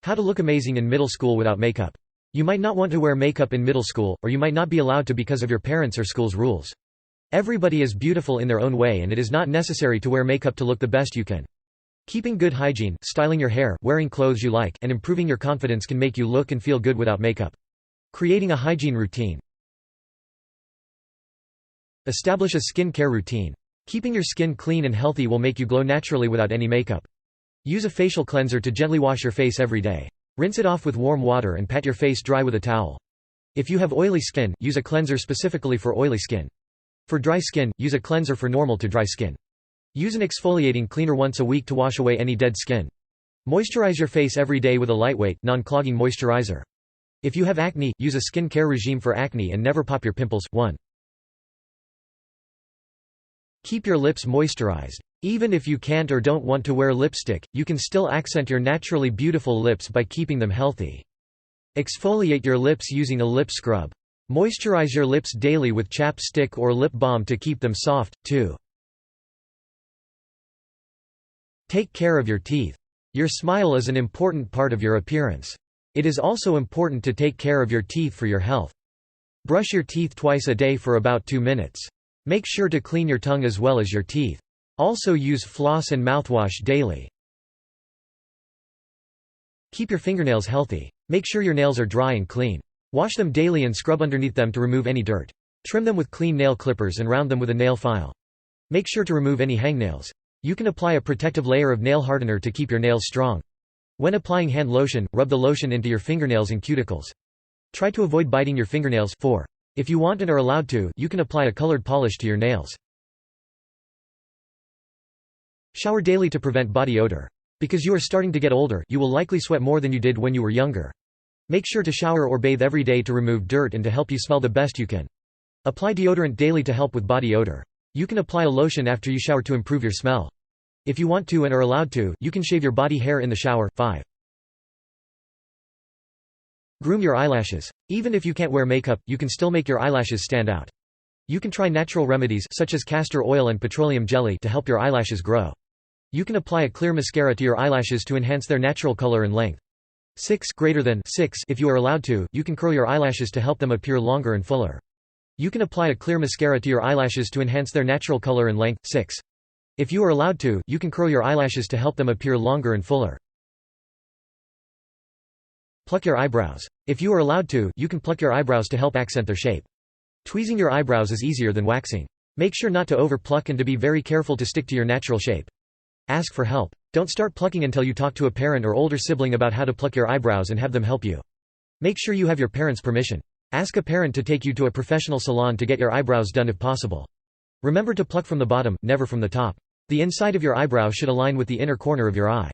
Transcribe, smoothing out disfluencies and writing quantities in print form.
How to look amazing in middle school without makeup. You might not want to wear makeup in middle school, or you might not be allowed to because of your parents' or school's rules. Everybody is beautiful in their own way, and it is not necessary to wear makeup to look the best you can. Keeping good hygiene, styling your hair, wearing clothes you like, and improving your confidence can make you look and feel good without makeup. Creating a hygiene routine. Establish a skin care routine. Keeping your skin clean and healthy will make you glow naturally without any makeup. Use a facial cleanser to gently wash your face every day. Rinse it off with warm water and pat your face dry with a towel. If you have oily skin, use a cleanser specifically for oily skin. For dry skin, use a cleanser for normal to dry skin. Use an exfoliating cleaner once a week to wash away any dead skin. Moisturize your face every day with a lightweight, non-clogging moisturizer. If you have acne, use a skin care regime for acne and never pop your pimples. 1. Keep your lips moisturized. Even if you can't or don't want to wear lipstick, you can still accent your naturally beautiful lips by keeping them healthy. Exfoliate your lips using a lip scrub. Moisturize your lips daily with chapstick or lip balm to keep them soft. 2. Take care of your teeth. Your smile is an important part of your appearance. It is also important to take care of your teeth for your health. Brush your teeth twice a day for about 2 minutes. Make sure to clean your tongue as well as your teeth. Also use floss and mouthwash daily. Keep your fingernails healthy. Make sure your nails are dry and clean. Wash them daily and scrub underneath them to remove any dirt. Trim them with clean nail clippers and round them with a nail file. Make sure to remove any hangnails. You can apply a protective layer of nail hardener to keep your nails strong. When applying hand lotion, rub the lotion into your fingernails and cuticles. Try to avoid biting your fingernails. 4. If you want and are allowed to, you can apply a colored polish to your nails. Shower daily to prevent body odor. Because you are starting to get older, you will likely sweat more than you did when you were younger. Make sure to shower or bathe every day to remove dirt and to help you smell the best you can. Apply deodorant daily to help with body odor. You can apply a lotion after you shower to improve your smell. If you want to and are allowed to, you can shave your body hair in the shower. 5. Groom your eyelashes. Even if you can't wear makeup, you can still make your eyelashes stand out. You can try natural remedies such as castor oil and petroleum jelly to help your eyelashes grow. You can apply a clear mascara to your eyelashes to enhance their natural color and length. 6. If you are allowed to, you can curl your eyelashes to help them appear longer and fuller. You can apply a clear mascara to your eyelashes to enhance their natural color and length. 6. If you are allowed to, you can curl your eyelashes to help them appear longer and fuller. Pluck your eyebrows. If you are allowed to, you can pluck your eyebrows to help accent their shape. Tweezing your eyebrows is easier than waxing. Make sure not to over-pluck and to be very careful to stick to your natural shape. Ask for help. Don't start plucking until you talk to a parent or older sibling about how to pluck your eyebrows and have them help you. Make sure you have your parents' permission. Ask a parent to take you to a professional salon to get your eyebrows done if possible. Remember to pluck from the bottom, never from the top. The inside of your eyebrow should align with the inner corner of your eye.